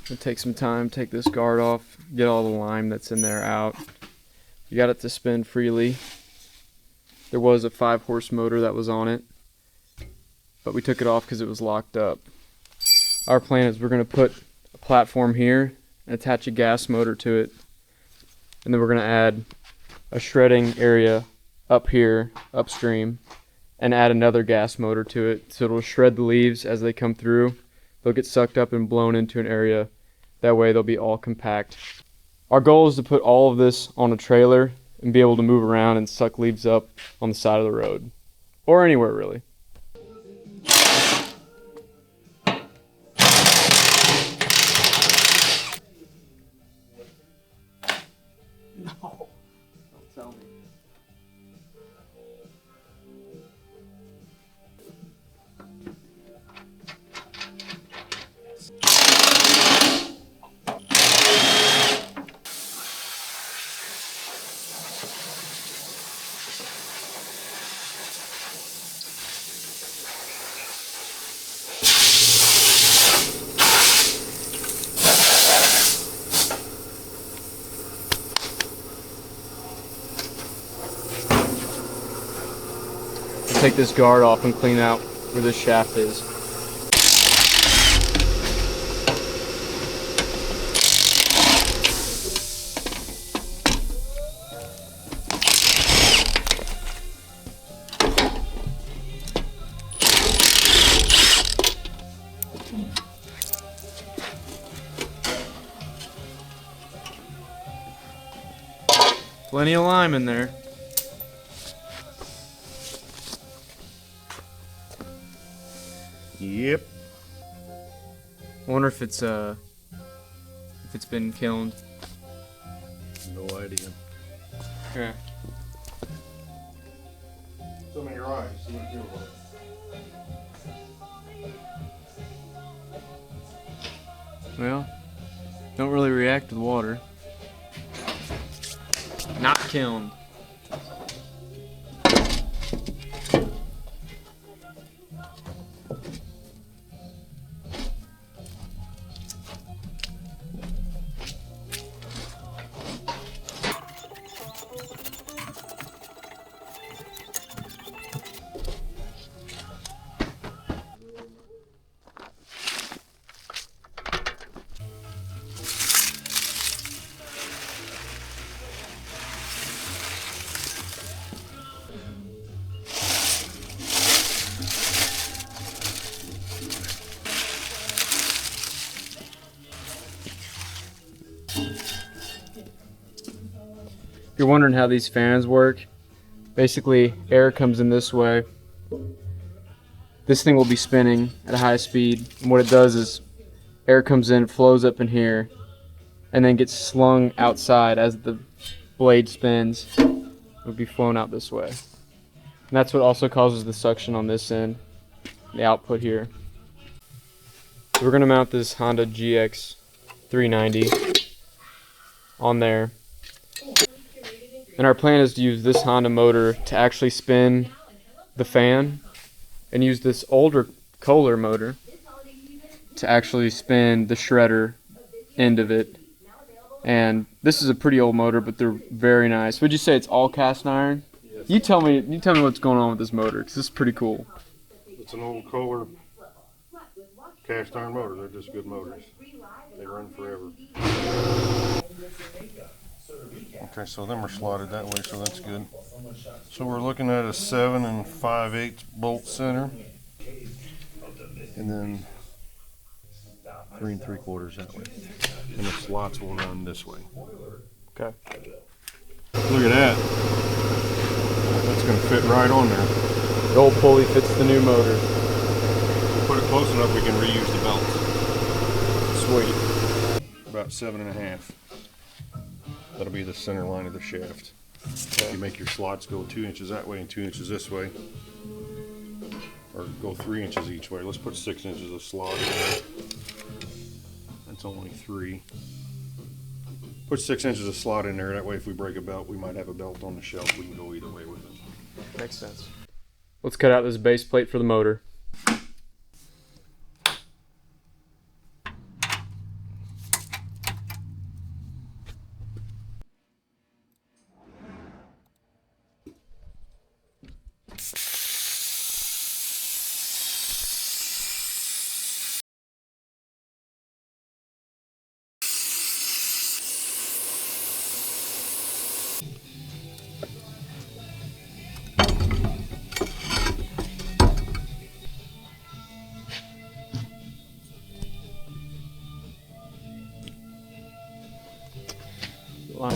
It'll take some time, take this guard off, get all the lime that's in there out. You got it to spin freely. There was a 5-horse motor that was on it, but we took it off because it was locked up. Our plan is we're going to put a platform here and attach a gas motor to it, and then we're going to add a shredding area up here, upstream, and add another gas motor to it, so it'll shred the leaves as they come through. They'll get sucked up and blown into an area. That way they'll be all compact. Our goal is to put all of this on a trailer and be able to move around and suck leaves up on the side of the road, or anywhere really. No, don't tell me. Take this guard off and clean out where this shaft is. Plenty of lime in there. Yep. I wonder if it's been kilned. No idea. Okay. Some of your eyes. See what it feels like. Well, don't really react with water. Not kilned. If you're wondering how these fans work, basically air comes in this way. This thing will be spinning at a high speed, and what it does is air comes in, flows up in here, and then gets slung outside as the blade spins. It'll be flown out this way. And that's what also causes the suction on this end, the output here. So we're going to mount this Honda GX 390 on there. And our plan is to use this Honda motor to actually spin the fan, and use this older Kohler motor to actually spin the shredder end of it. And this is a pretty old motor, but they're very nice. Would you say it's all cast iron? Yes. You tell me what's going on with this motor, because this is pretty cool. It's an old Kohler cast iron motor. They're just good motors. They run forever. Okay, so them are slotted that way, so that's good. So we're looking at a 7 5/8 bolt center, and then 3 3/4 that way. And the slots will run this way. Okay. Look at that. That's going to fit right on there. The old pulley fits the new motor. Put it close enough we can reuse the belts. Sweet. About 7 1/2. That'll be the center line of the shaft. Okay. You make your slots go 2 inches that way and 2 inches this way, or go 3 inches each way. Let's put 6 inches of slot in there. That's only 3. Put 6 inches of slot in there. That way, if we break a belt, we might have a belt on the shelf. We can go either way with it. Makes sense. Let's cut out this base plate for the motor. line.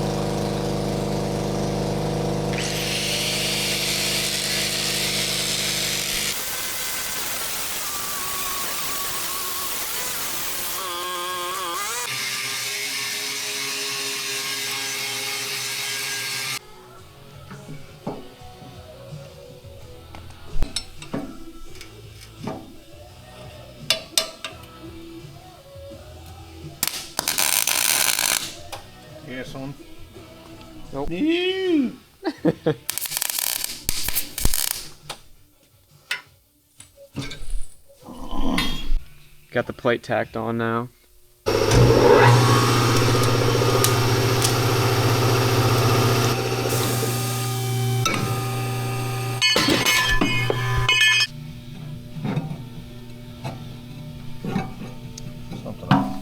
Gas on? Nope. Got the plate tacked on now. Something up.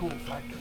Cool factor.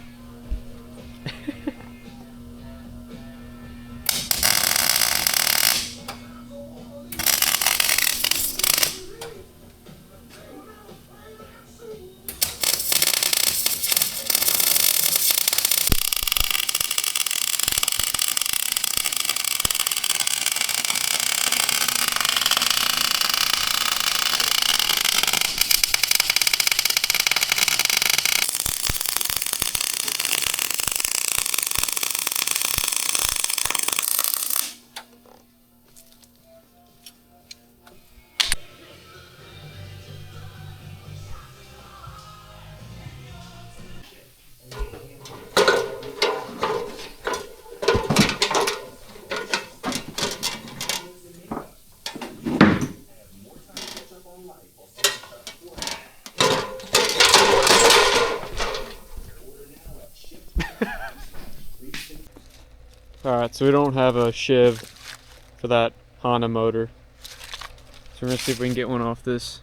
Alright, so we don't have a shiv for that Honda motor. So we're gonna see if we can get one off this.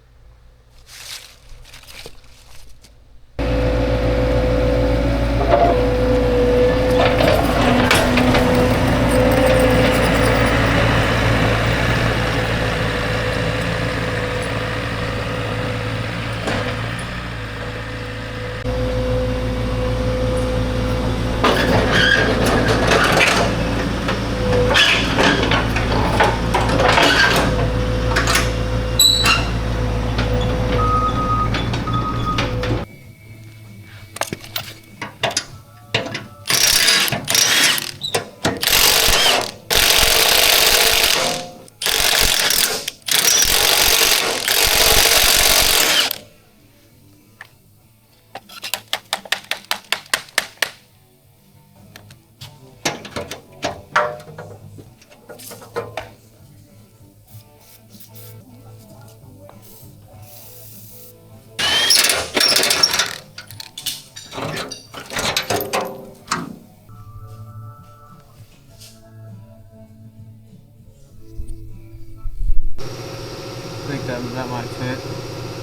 I think that might fit.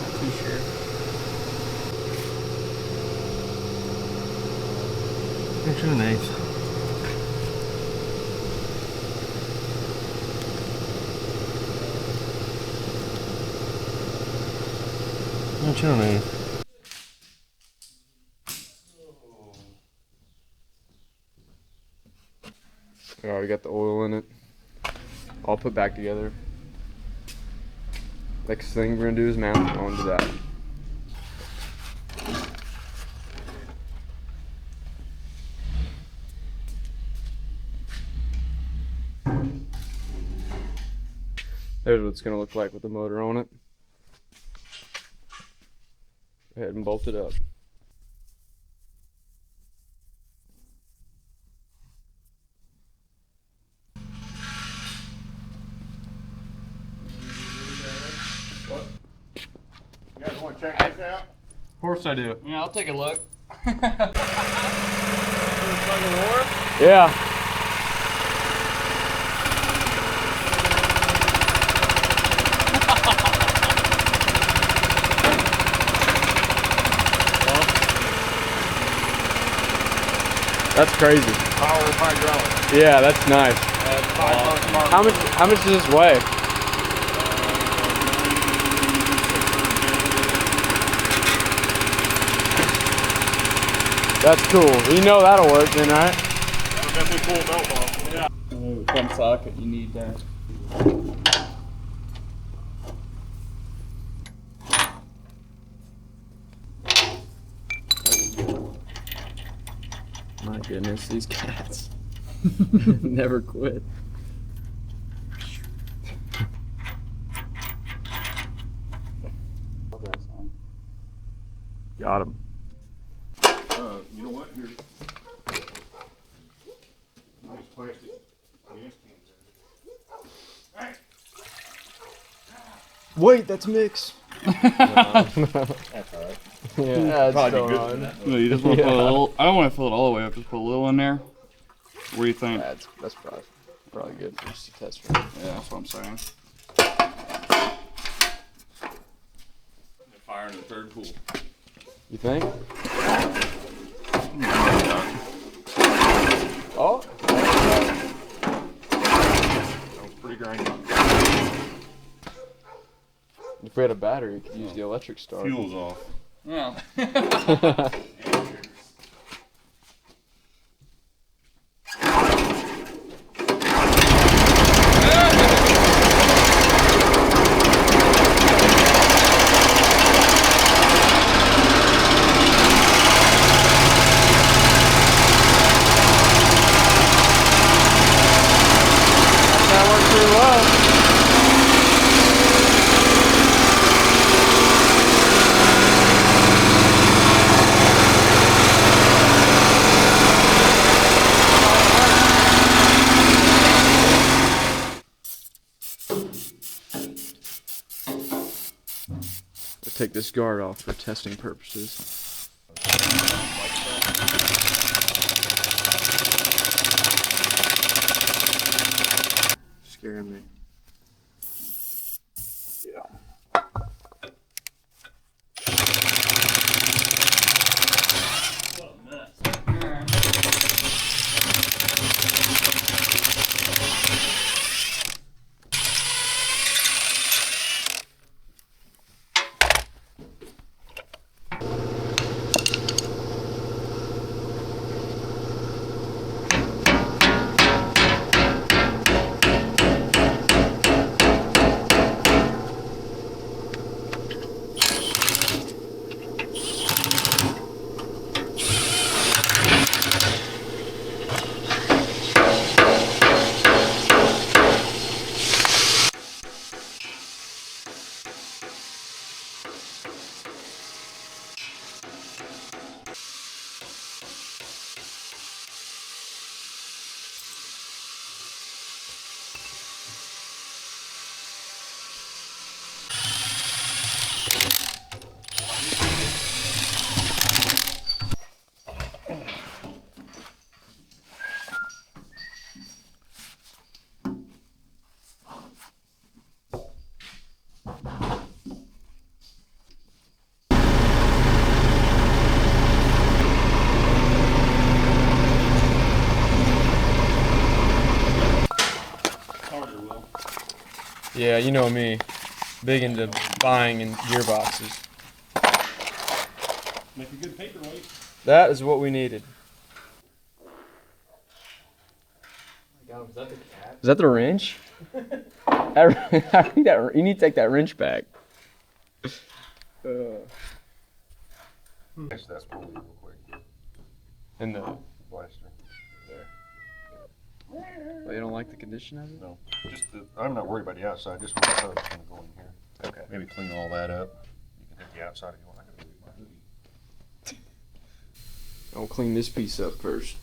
Not too sure. Inch and an eighth. Inch and an eighth. Alright, we got the oil in it. All put back together. Next thing we're gonna do is mount it onto that. There's what it's gonna look like with the motor on it. Go ahead and bolt it up. You guys want to check this out? Of course I do. Yeah, I'll take a look. Yeah. That's crazy. Power of hydraulics. Yeah, that's nice. How much does this weigh? That's cool. You know that'll work then, right? That'll definitely pull a belt off. Yeah. Front socket, you need that. My goodness, these cats never quit. Got him. You know what? Here's nice plastic gas cans. Wait, that's mix. That's alright. Yeah, Probably it's be good on. for that. No, you just want to put a little. I don't want to fill it all the way up. Just put a little in there. What do you think? That's probably good for just a test run. Yeah, that's what I'm saying. Fire in the third pool. You think? Oh. Sounds pretty grindy. If we had a battery, you could use the electric start. Fuel's off. Yeah. That worked pretty well. We'll take this guard off for testing purposes. Scaring me. Yeah. Yeah, you know me. Big into buying in gearboxes. Make a good paperweight. That is what we needed. Is that the cat? Is that the wrench? I think that you need to take that wrench back. Test that pulley real quick. And the Blaster. well, you don't like the condition of it? No, just I'm not worried about the outside. Just one hub's gonna go in here. Okay. Maybe clean all that up. You can hit the outside if you want. I gotta leave my hoodie. I'll clean this piece up first.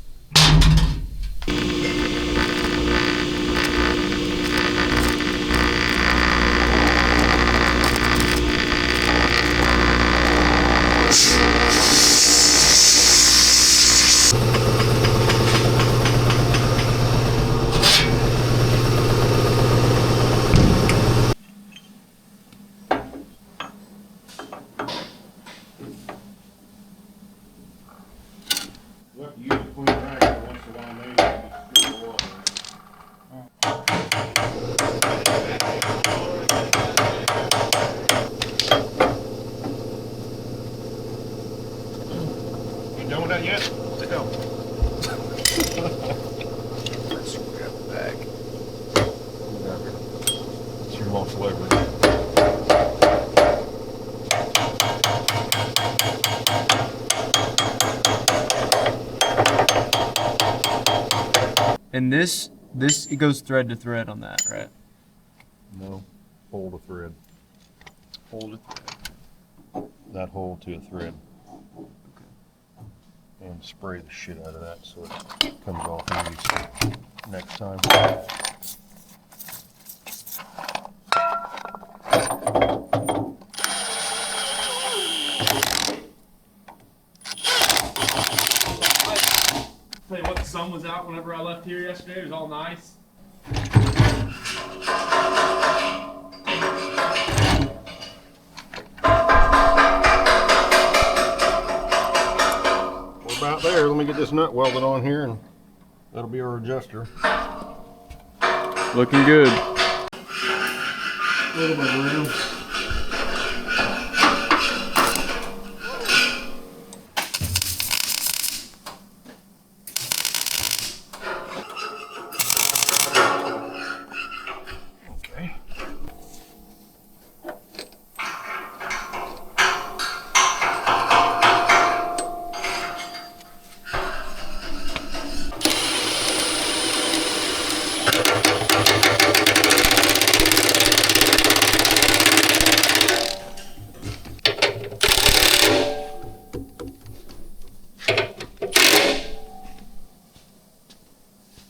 You done with that yet? Sit down. Let's grab the bag. It's your lost leverage. And this it goes thread to thread on that, right? No, hold the thread. Hold it. That hole to a thread. And spray the shit out of that so it comes off easy next time. Tell you what, the sun was out whenever I left here yesterday. It was all nice. We're about there. Let me get this nut welded on here and that'll be our adjuster. Looking good. A little bit of room. Okay.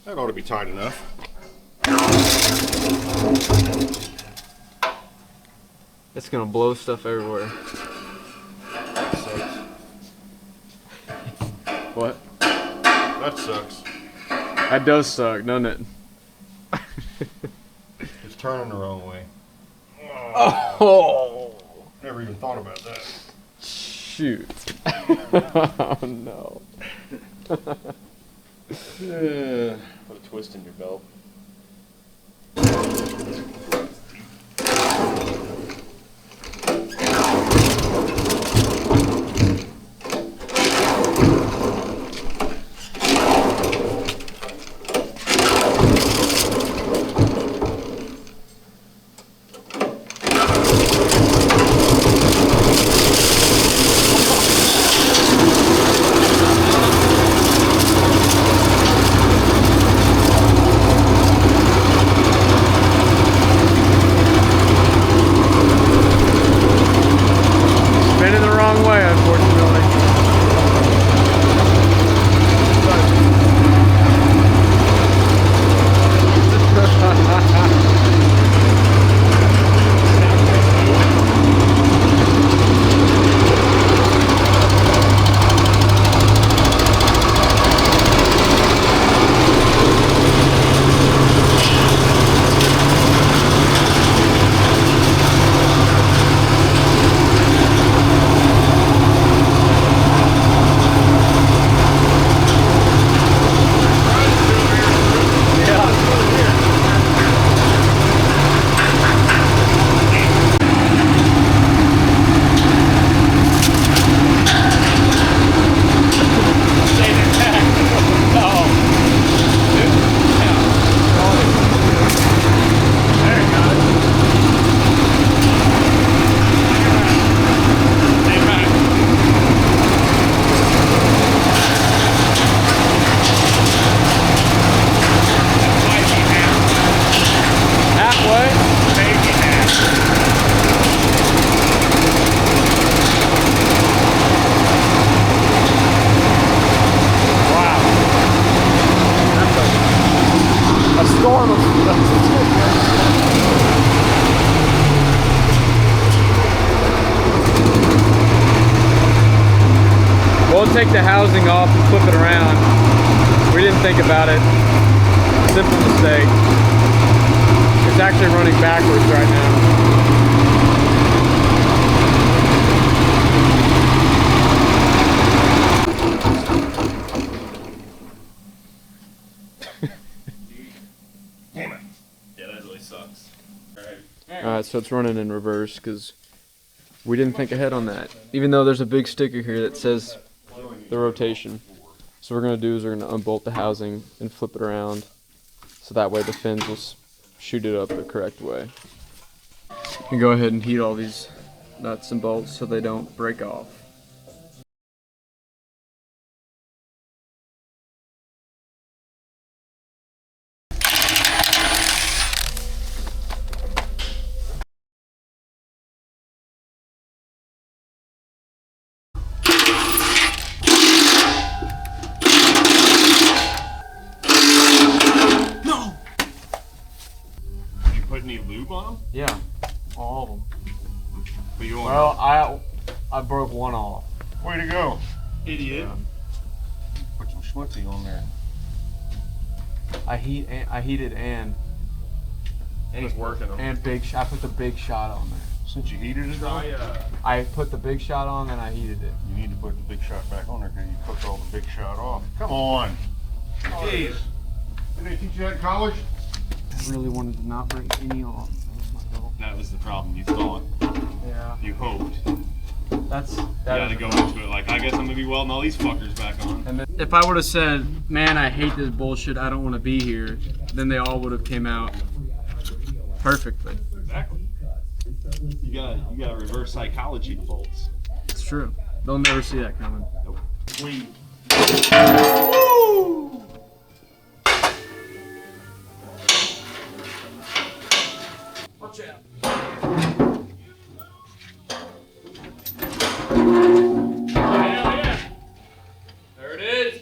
That ought to be tight enough. It's gonna blow stuff everywhere. That sucks. What? That sucks. That does suck, doesn't it? It's turning the wrong way. Oh! Never even thought about that. Shoot. Oh no. Put a twist in your belt. Spinning the wrong way, unfortunately. We'll take the housing off and flip it around. We didn't think about it. Simple mistake. It's actually running backwards right now. Damn it. Yeah, that really sucks. Alright, so it's running in reverse because we didn't think ahead on that. Even though there's a big sticker here that says the rotation. So what we're going to do is we're going to unbolt the housing and flip it around so that way the fins will shoot it up the correct way. You can go ahead and heat all these nuts and bolts so they don't break off. Any lube on them? Yeah, all of them. But you Well, I broke one off. way to go. Idiot. Put some schmutzy on there. I heated and Just working them. I put the big shot on there. Since you heated it, though, I put the big shot on and I heated it. you need to put the big shot back on there because you cooked all the big shot off. Come on. Jeez. Didn't they teach you that in college? I really wanted to not break any off. That was my goal. That was the problem. You thought. Yeah. You hoped. That You had to is- go into it like, I guess I'm gonna be welding all these fuckers back on. And then, if I would have said, "Man, I hate this bullshit. I don't want to be here," then they all would have came out perfectly. Exactly. You got reverse psychology to bolts. It's true. They'll never see that coming. Nope. We. Watch out. Hell yeah. There it is.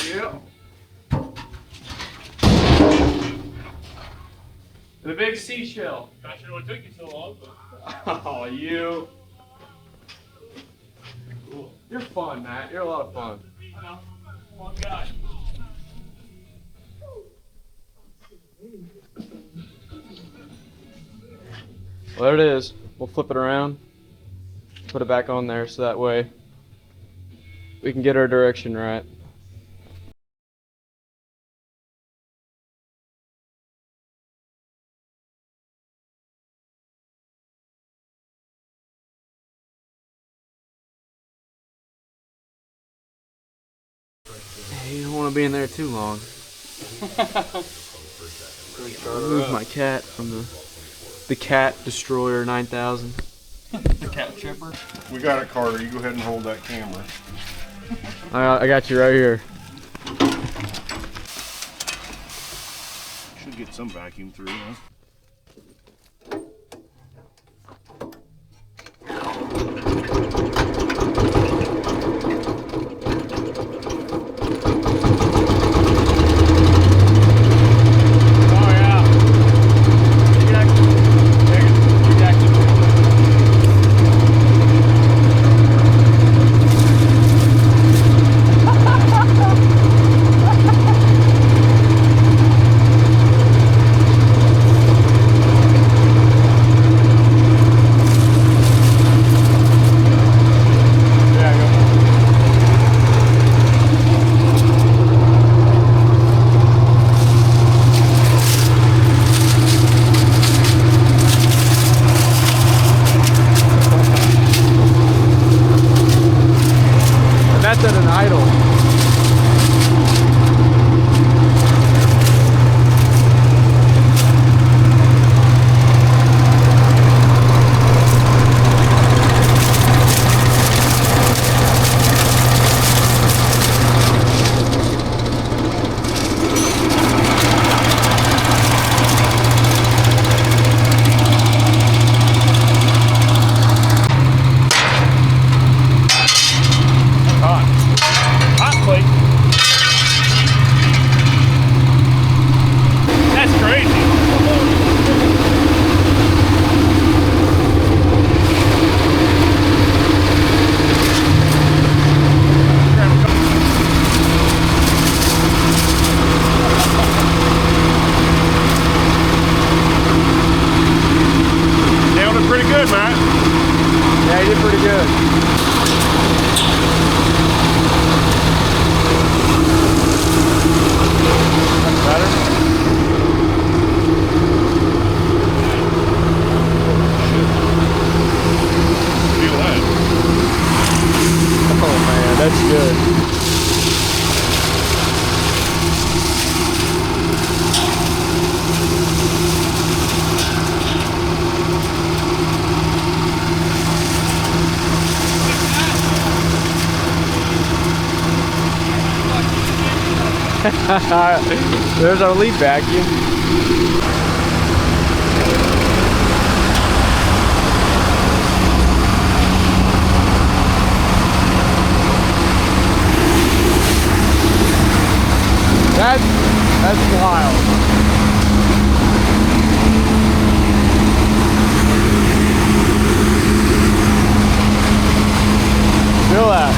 Yep. The big seashell. Not sure what took you so long, but Oh, you. You're fun, Matt. You're a lot of fun. I know. One guy. Well, there it is. We'll flip it around, put it back on there so that way we can get our direction right. Hey, you don't want to be in there too long. Remove my cat from the Cat Destroyer 9000. The cat chipper. We got it, Carter. You go ahead and hold that camera. I got you right here. Should get some vacuum through, huh? That's at an idle. Hot plate. That's crazy. Nailed it pretty good, Matt. Yeah, you did pretty good. That's better. Feel that. Oh man, That's good. There's our leaf vacuum. That's wild. Feel that.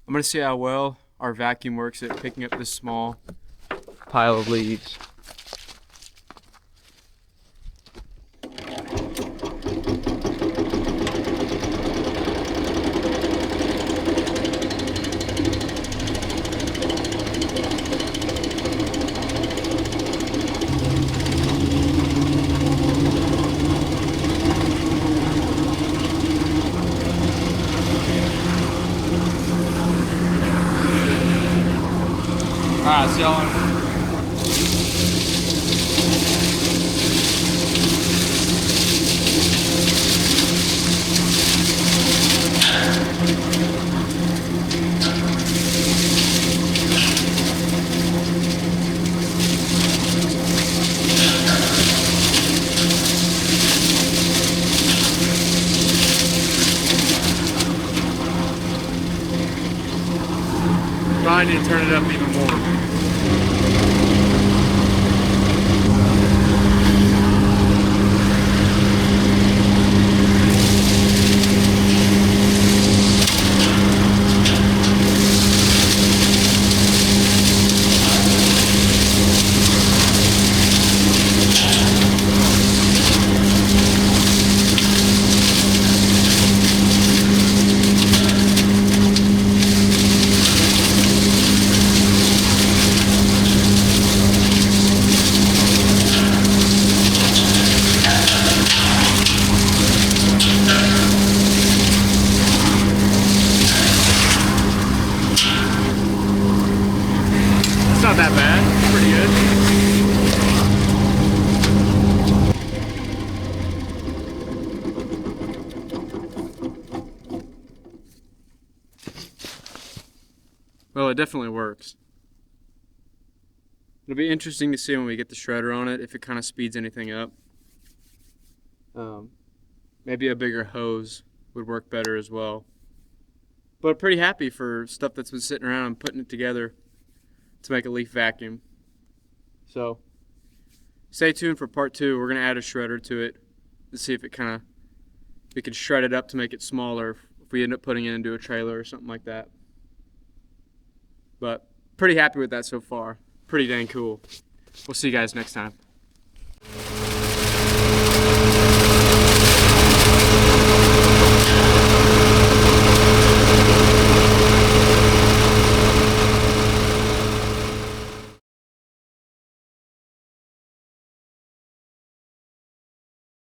I'm gonna see how well our vacuum works at picking up this small pile of leaves. Alright, so Trying to turn it up even more. Not that bad. Pretty good. Well, it definitely works. It'll be interesting to see when we get the shredder on it if it kind of speeds anything up. Maybe a bigger hose would work better as well. But pretty happy for stuff that's been sitting around and putting it together to make a leaf vacuum. So stay tuned for part 2. We're gonna add a shredder to it to see if we can shred it up to make it smaller if we end up putting it into a trailer or something like that. But pretty happy with that so far. Pretty dang cool. We'll see you guys next time.